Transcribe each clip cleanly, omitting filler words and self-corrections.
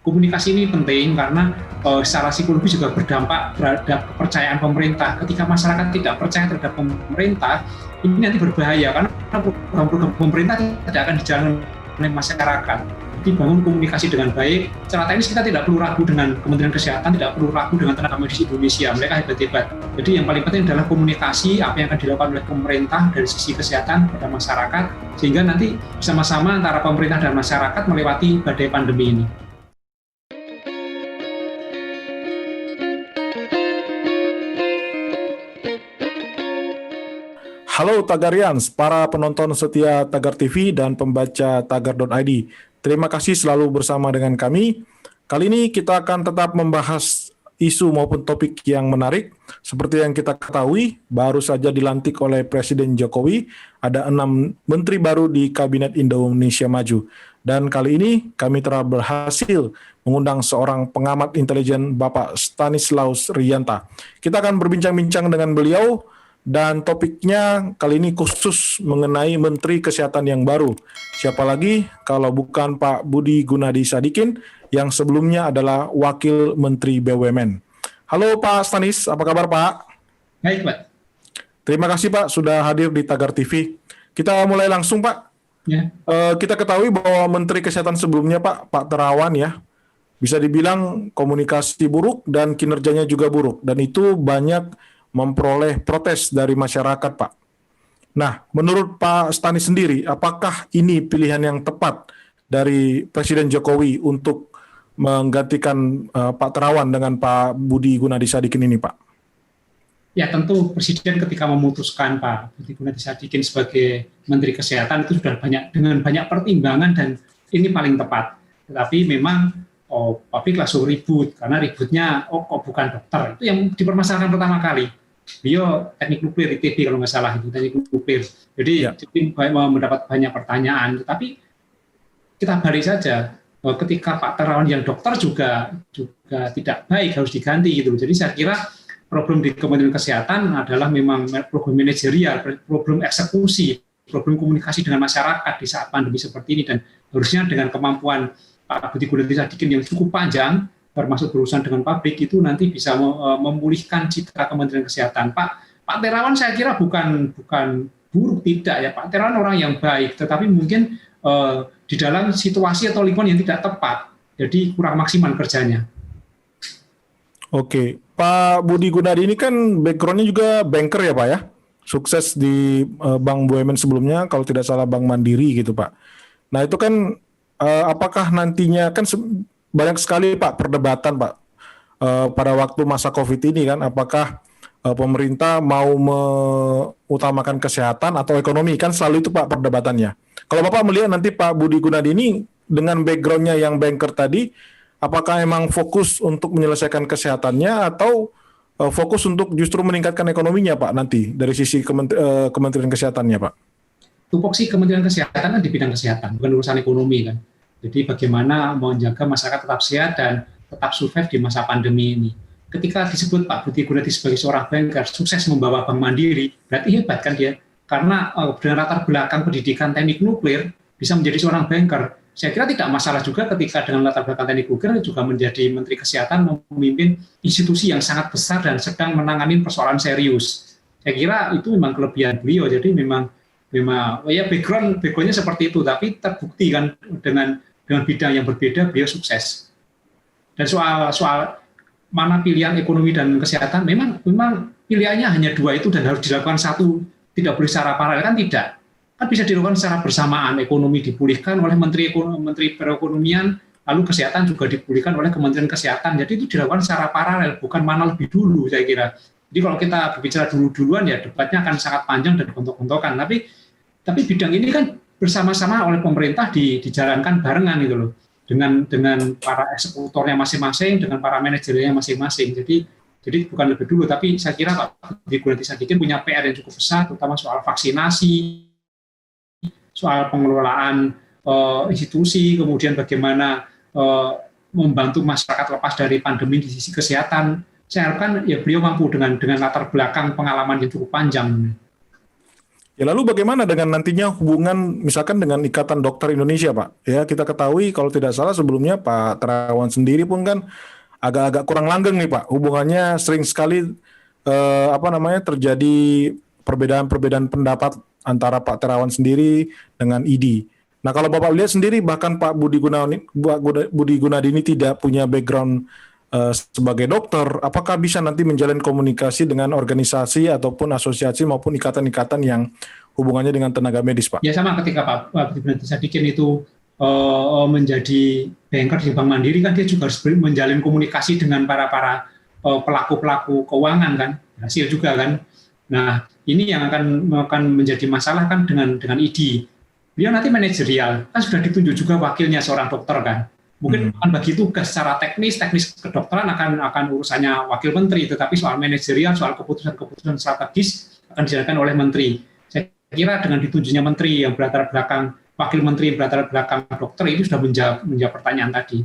komunikasi ini penting karena secara psikologis juga berdampak terhadap kepercayaan pemerintah. Ketika masyarakat tidak percaya terhadap pemerintah, ini nanti berbahaya karena program-program pemerintah tidak akan dijalankan oleh masyarakat. Jadi bangun komunikasi dengan baik. Secara teknis kita tidak perlu ragu dengan Kementerian Kesehatan, tidak perlu ragu dengan tenaga medis Indonesia. Mereka hebat-hebat. Jadi yang paling penting adalah komunikasi apa yang akan dilakukan oleh pemerintah dari sisi kesehatan pada masyarakat, sehingga nanti bersama-sama antara pemerintah dan masyarakat melewati badai pandemi ini. Halo Tagarians, para penonton setia Tagar TV dan pembaca Tagar.id. Terima kasih selalu bersama dengan kami. Kali ini kita akan tetap membahas isu maupun topik yang menarik. Seperti yang kita ketahui, baru saja dilantik oleh Presiden Jokowi, ada 6 menteri baru di Kabinet Indonesia Maju. Dan kali ini kami telah berhasil mengundang seorang pengamat intelijen, Bapak Stanislaus Riyanta. Kita akan berbincang-bincang dengan beliau. Dan topiknya kali ini khusus mengenai Menteri Kesehatan yang baru. Siapa lagi kalau bukan Pak Budi Gunadi Sadikin yang sebelumnya adalah Wakil Menteri BUMN. Halo Pak Stanis, apa kabar Pak? Baik Pak. Terima kasih Pak sudah hadir di Tagar TV. Kita mulai langsung Pak. Ya. Kita ketahui bahwa Menteri Kesehatan sebelumnya Pak Terawan ya, bisa dibilang komunikasi buruk dan kinerjanya juga buruk. Dan itu banyak memperoleh protes dari masyarakat, Pak. Nah, menurut Pak Stanis sendiri, apakah ini pilihan yang tepat dari Presiden Jokowi untuk menggantikan Pak Terawan dengan Pak Budi Gunadi Sadikin ini, Pak? Ya, tentu Presiden ketika memutuskan Pak Budi Gunadi Sadikin sebagai Menteri Kesehatan itu sudah dengan banyak pertimbangan dan ini paling tepat. Tetapi memang publik langsung ribut, karena ributnya, kok bukan dokter. Itu yang dipermasalahkan pertama kali. Beliau teknik nuklir ITB kalau nggak salah, itu teknik nuklir. Jadi mendapat banyak pertanyaan. Tetapi kita balik saja, ketika Pak Terawan yang dokter juga tidak baik, harus diganti gitu. Jadi saya kira problem di Kementerian Kesehatan adalah memang problem manajerial, problem eksekusi, problem komunikasi dengan masyarakat di saat pandemi seperti ini, dan harusnya dengan kemampuan Pak Budi Gunadi Sadikin yang cukup panjang, termasuk berurusan dengan pabrik, itu nanti bisa memulihkan citra Kementerian Kesehatan. Pak Terawan saya kira bukan buruk, tidak ya. Pak Terawan orang yang baik, tetapi mungkin di dalam situasi atau lingkungan yang tidak tepat, jadi kurang maksimal kerjanya. Oke, Pak Budi Gunadi ini kan background-nya juga banker ya Pak ya? Sukses di Bank BUMN sebelumnya, kalau tidak salah Bank Mandiri gitu Pak. Nah itu kan apakah nantinya kan banyak sekali Pak perdebatan Pak pada waktu masa COVID ini kan, apakah pemerintah mau mengutamakan kesehatan atau ekonomi, kan selalu itu Pak perdebatannya. Kalau Bapak melihat nanti Pak Budi Gunadi ini dengan background-nya yang banker tadi, apakah emang fokus untuk menyelesaikan kesehatannya atau fokus untuk justru meningkatkan ekonominya Pak nanti dari sisi Kementerian Kesehatannya Pak? Tupoksi Kementerian Kesehatan kan di bidang kesehatan, bukan urusan ekonomi kan. Jadi bagaimana menjaga masyarakat tetap sehat dan tetap survive di masa pandemi ini. Ketika disebut Pak Budi Gunadi sebagai seorang banker, sukses membawa Bank Mandiri, berarti hebat kan dia? Karena dengan latar belakang pendidikan teknik nuklir, bisa menjadi seorang banker. Saya kira tidak masalah juga ketika dengan latar belakang teknik nuklir juga menjadi Menteri Kesehatan, memimpin institusi yang sangat besar dan sedang menangani persoalan serius. Saya kira itu memang kelebihan beliau, jadi memang ya background-nya seperti itu, tapi terbukti kan dengan bidang yang berbeda beliau sukses. Dan soal mana pilihan ekonomi dan kesehatan, memang pilihannya hanya dua itu dan harus dilakukan satu, tidak boleh secara paralel, kan tidak. Kan bisa dilakukan secara bersamaan, ekonomi dipulihkan oleh Menteri Perekonomian, lalu kesehatan juga dipulihkan oleh Kementerian Kesehatan. Jadi itu dilakukan secara paralel, bukan mana lebih dulu saya kira. Jadi kalau kita berbicara dulu-duluan ya debatnya akan sangat panjang dan gontok-gontokan. Tapi bidang ini kan bersama-sama oleh pemerintah dijalankan barengan gitu loh, dengan para eksekutornya masing-masing, dengan para manajernya masing-masing. Jadi bukan lebih dulu, tapi saya kira Pak Budi Gunadi Sadikin punya PR yang cukup besar, terutama soal vaksinasi, soal pengelolaan institusi, kemudian bagaimana membantu masyarakat lepas dari pandemi di sisi kesehatan. Saya harapkan ya beliau mampu dengan latar belakang pengalaman yang cukup panjang. Ya, lalu bagaimana dengan nantinya hubungan misalkan dengan Ikatan Dokter Indonesia, Pak? Ya, kita ketahui kalau tidak salah sebelumnya Pak Terawan sendiri pun kan agak-agak kurang langgeng nih, Pak. Hubungannya sering sekali terjadi perbedaan-perbedaan pendapat antara Pak Terawan sendiri dengan ID. Nah, kalau Bapak lihat sendiri bahkan Pak Budi Gunadi ini tidak punya background sebagai dokter, apakah bisa nanti menjalin komunikasi dengan organisasi ataupun asosiasi maupun ikatan-ikatan yang hubungannya dengan tenaga medis, Pak? Ya sama ketika Pak Budi Gunadi Sadikin itu menjadi banker di Bank Mandiri kan dia juga harus menjalin komunikasi dengan para pelaku-pelaku keuangan kan, hasil juga kan. Nah ini yang akan menjadi masalah kan dengan ID. Dia nanti manajerial kan sudah ditunjuk juga wakilnya seorang dokter kan. Mungkin akan bagi tugas secara teknis kedokteran akan urusannya wakil menteri, tetapi soal manajerial, soal keputusan strategis akan dijalankan oleh menteri. Saya kira dengan ditunjuknya menteri yang berlatar belakang, wakil menteri yang berlatar belakang dokter itu sudah menjawab pertanyaan tadi.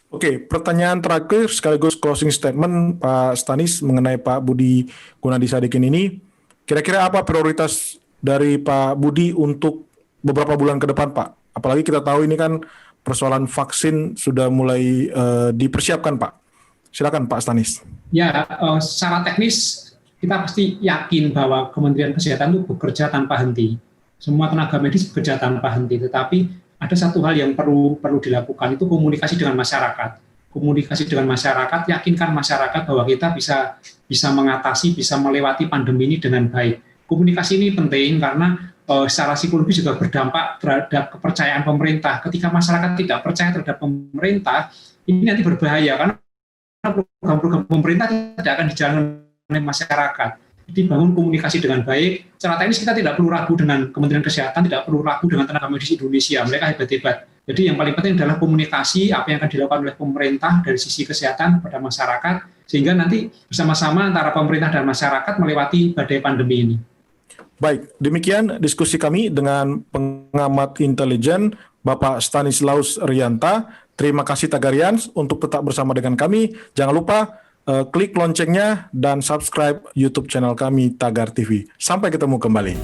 Oke, pertanyaan terakhir sekaligus closing statement Pak Stanis mengenai Pak Budi Gunadi Sadikin ini. Kira-kira apa prioritas dari Pak Budi untuk beberapa bulan ke depan, Pak? Apalagi kita tahu ini kan persoalan vaksin sudah mulai dipersiapkan, Pak. Silakan Pak Stanis. Ya, secara teknis kita pasti yakin bahwa Kementerian Kesehatan itu bekerja tanpa henti. Semua tenaga medis bekerja tanpa henti, tetapi ada satu hal yang perlu dilakukan, itu komunikasi dengan masyarakat. Komunikasi dengan masyarakat, yakinkan masyarakat bahwa kita bisa mengatasi, bisa melewati pandemi ini dengan baik. Komunikasi ini penting karena secara psikologis juga berdampak terhadap kepercayaan pemerintah. Ketika masyarakat tidak percaya terhadap pemerintah, ini nanti berbahaya karena program-program pemerintah tidak akan dijalankan oleh masyarakat. Jadi bangun komunikasi dengan baik. Secara teknis kita tidak perlu ragu dengan Kementerian Kesehatan, tidak perlu ragu dengan tenaga medis Indonesia. Mereka hebat-hebat. Jadi yang paling penting adalah komunikasi apa yang akan dilakukan oleh pemerintah dari sisi kesehatan kepada masyarakat, sehingga nanti bersama-sama antara pemerintah dan masyarakat melewati badai pandemi ini. Baik, demikian diskusi kami dengan pengamat intelijen Bapak Stanislaus Rianta. Terima kasih Tagarians untuk tetap bersama dengan kami. Jangan lupa klik loncengnya dan subscribe YouTube channel kami Tagar TV. Sampai ketemu kembali.